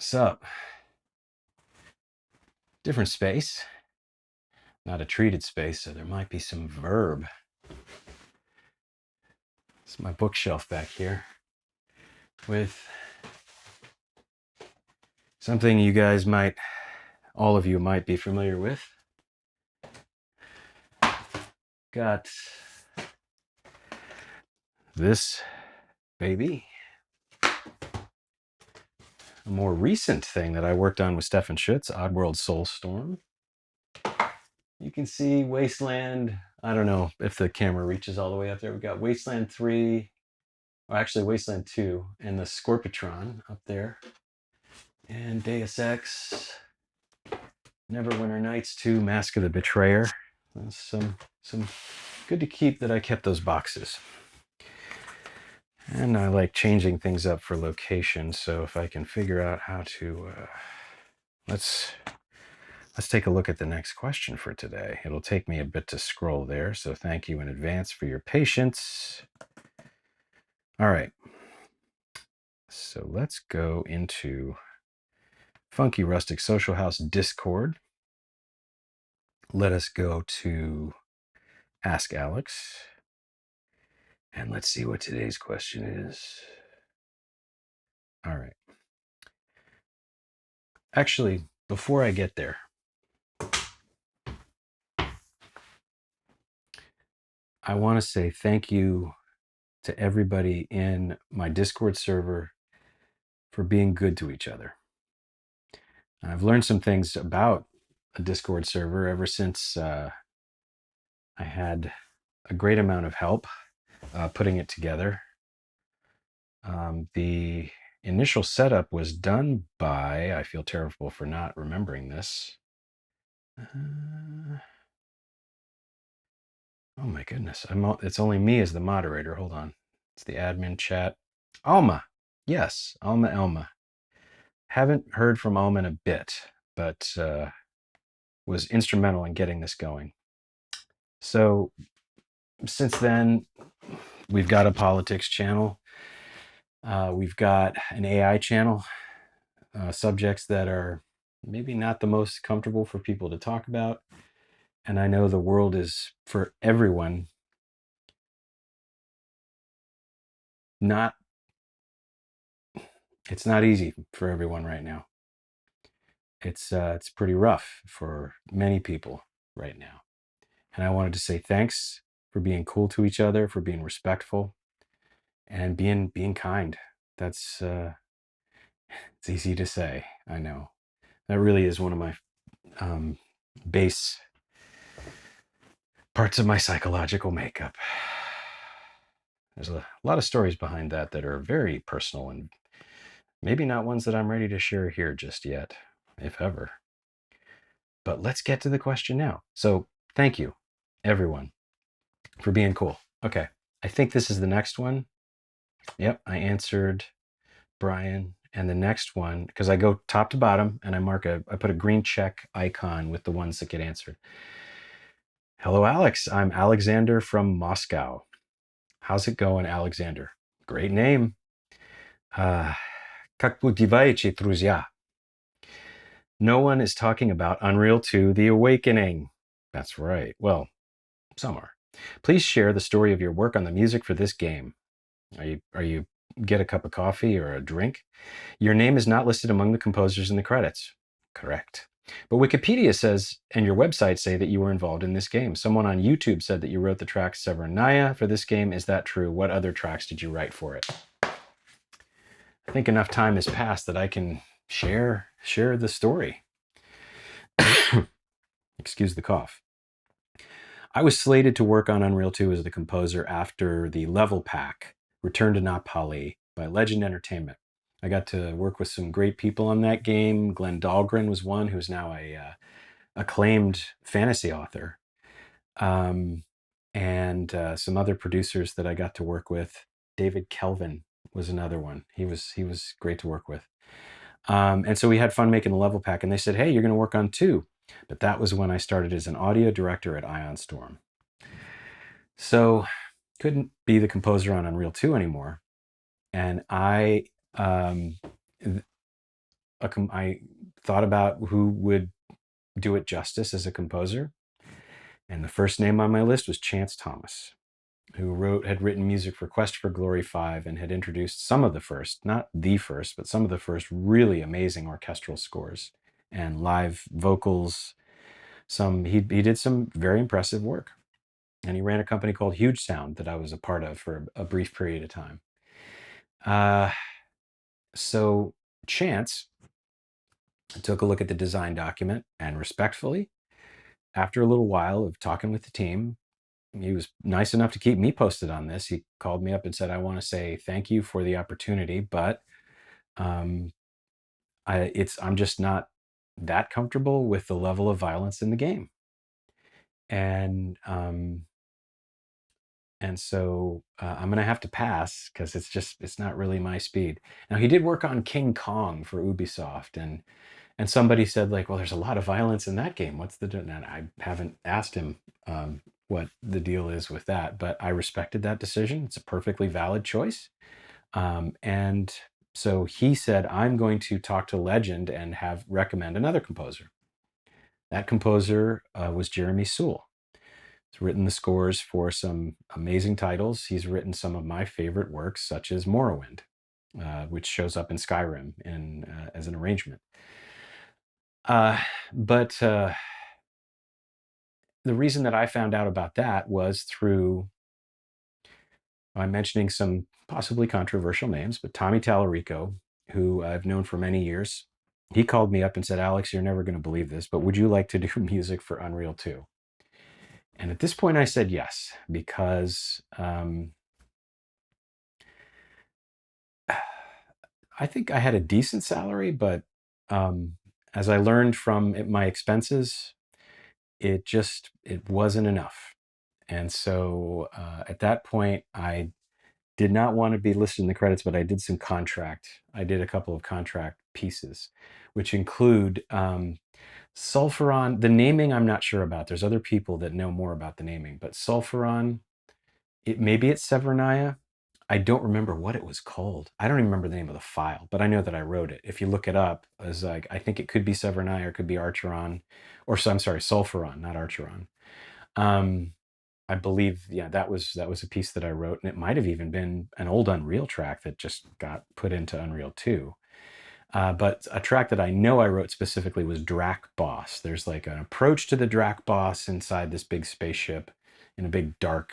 Sup? Different space. Not a treated space, so there might be some verb. It's my bookshelf back here with something you guys might, all of you might be familiar with. Got this baby. A more recent thing that I worked on with Stefan Schutz, Oddworld Soulstorm. You can see Wasteland. I don't know if the camera reaches all the way up there. We've got Wasteland 3, or actually Wasteland 2, and the Scorpitron up there. And Deus Ex, Neverwinter Nights 2, Mask of the Betrayer. Some good to keep that I kept those boxes. And I like changing things up for location, so if I can figure out how to let's take a look at the next question for today. It'll take me a bit to scroll there, so thank you in advance for your patience. All right. So let's go into Funky Rustic Social House Discord. Let us go to Ask Alex. And let's see what today's question is. All right. Actually, before I get there, I want to say thank you to everybody in my Discord server for being good to each other. I've learned some things about a Discord server ever since I had a great amount of help putting it together. The initial setup was done by, I feel terrible for not remembering this. Oh my goodness, it's only me as the moderator. Hold on. It's the admin chat. Alma. Yes, Alma Elma. Haven't heard from Alma in a bit, but was instrumental in getting this going. So since then, we've got a politics channel. We've got an AI channel, subjects that are maybe not the most comfortable for people to talk about. And I know the world is, for everyone, it's not easy for everyone right now. It's pretty rough for many people right now. And I wanted to say thanks for being cool to each other, for being respectful, and being kind. That's it's easy to say, I know. That really is one of my base parts of my psychological makeup. There's a lot of stories behind that that are very personal and maybe not ones that I'm ready to share here just yet, if ever. But let's get to the question now. So thank you, everyone, for being cool. Okay, I think this is the next one. Yep, I answered Brian. And the next one, because I go top to bottom and I put a green check icon with the ones that get answered. Hello, Alex. I'm Alexander from Moscow. How's it going, Alexander? Great name. Как поживаете, друзья? No one is talking about Unreal 2: The Awakening. That's right. Well, some are. Please share the story of your work on the music for this game. Are you get a cup of coffee or a drink? Your name is not listed among the composers in the credits. Correct. But Wikipedia says, and your website say that you were involved in this game. Someone on YouTube said that you wrote the track Severnaya for this game. Is that true? What other tracks did you write for it? I think enough time has passed that I can share the story. Excuse the cough. I was slated to work on Unreal 2 as the composer after the level pack Return to Napali by Legend Entertainment. I got to work with some great people on that game. Glenn Dahlgren was one, who's now a acclaimed fantasy author. And some other producers that I got to work with. David Kelvin was another one. He was great to work with. And so we had fun making the level pack, and they said, hey, you're going to work on 2. But that was when I started as an audio director at Ion Storm. So couldn't be the composer on Unreal 2 anymore. And I I thought about who would do it justice as a composer, and the first name on my list was Chance Thomas, who had written music for Quest for Glory 5 and had introduced some of the first, not the first, but some of the first really amazing orchestral scores and live vocals. He did some very impressive work. And he ran a company called Huge Sound that I was a part of for a brief period of time. So Chance took a look at the design document and respectfully, after a little while of talking with the team, he was nice enough to keep me posted on this. He called me up and said, "I want to say thank you for the opportunity, but um, I'm just not that comfortable with the level of violence in the game." And so I'm gonna have to pass because it's not really my speed. Now he did work on King Kong for Ubisoft, and somebody said like, well, there's a lot of violence in that game. What's the deal? And I haven't asked him what the deal is with that, but I respected that decision. It's a perfectly valid choice. And so he said, I'm going to talk to Legend and recommend another composer. That composer was Jeremy Soule. He's written the scores for some amazing titles. He's written some of my favorite works, such as Morrowind, which shows up in Skyrim as an arrangement. But the reason that I found out about that was through, I'm mentioning some possibly controversial names, but Tommy Tallarico, who I've known for many years, he called me up and said, "Alex, you're never going to believe this, but would you like to do music for Unreal 2?" And at this point, I said yes, because I think I had a decent salary, but as I learned from my expenses, it wasn't enough. And so at that point, I did not want to be listed in the credits, but I did I did a couple of contract pieces, which include Sulfuron. The naming I'm not sure about. There's other people that know more about the naming, but Sulfuron, maybe it's Severnaya. I don't remember what it was called. I don't even remember the name of the file, but I know that I wrote it. If you look it up, as like, I think it could be Severnaya or it could be Archeron, I'm sorry, Sulfuron, not Archeron. I believe, yeah, that was a piece that I wrote, and it might have even been an old Unreal track that just got put into Unreal 2. But a track that I know I wrote specifically was Drac Boss. There's like an approach to the Drac Boss inside this big spaceship in a big dark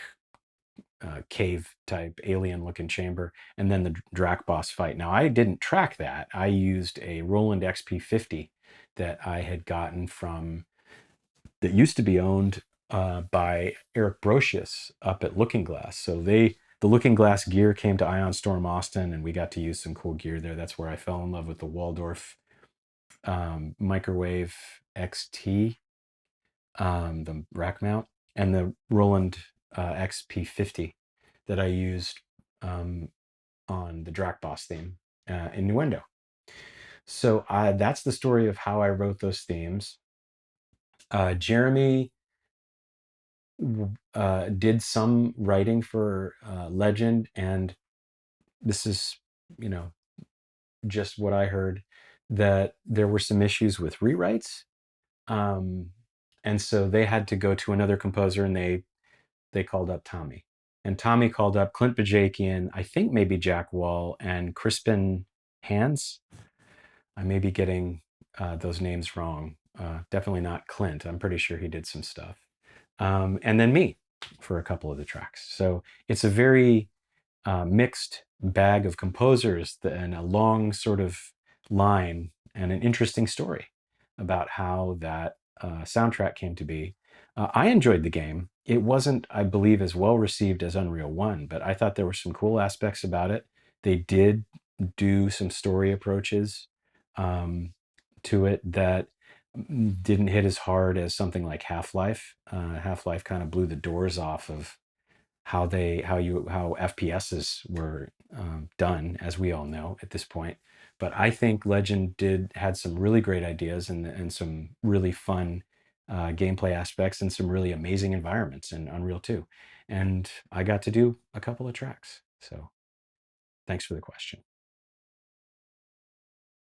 cave type alien looking chamber, and then the Drac Boss fight. Now I didn't track that. I used a Roland XP50 that I had gotten that used to be owned by Eric Brocious up at Looking Glass. So the Looking Glass gear came to Ion Storm Austin, and we got to use some cool gear there. That's where I fell in love with the Waldorf Microwave XT, the rack mount, and the Roland XP50 that I used on the Drac Boss theme in Nuendo. So that's the story of how I wrote those themes. Jeremy did some writing for Legend, and this is, just what I heard, that there were some issues with rewrites, and so they had to go to another composer, and they called up Tommy, and Tommy called up Clint Bajakian, I think maybe Jack Wall, and Crispin Hands. I may be getting those names wrong. Definitely not Clint. I'm pretty sure he did some stuff. And then me for a couple of the tracks. So it's a very mixed bag of composers and a long sort of line and an interesting story about how that soundtrack came to be. I enjoyed the game. It wasn't, I believe, as well received as Unreal 1, but I thought there were some cool aspects about it. They did do some story approaches to it that didn't hit as hard as something like Half-Life. Half-Life kind of blew the doors off of how FPSs were done, as we all know at this point. But I think Legend had some really great ideas and some really fun gameplay aspects and some really amazing environments in Unreal 2. And I got to do a couple of tracks. So thanks for the question.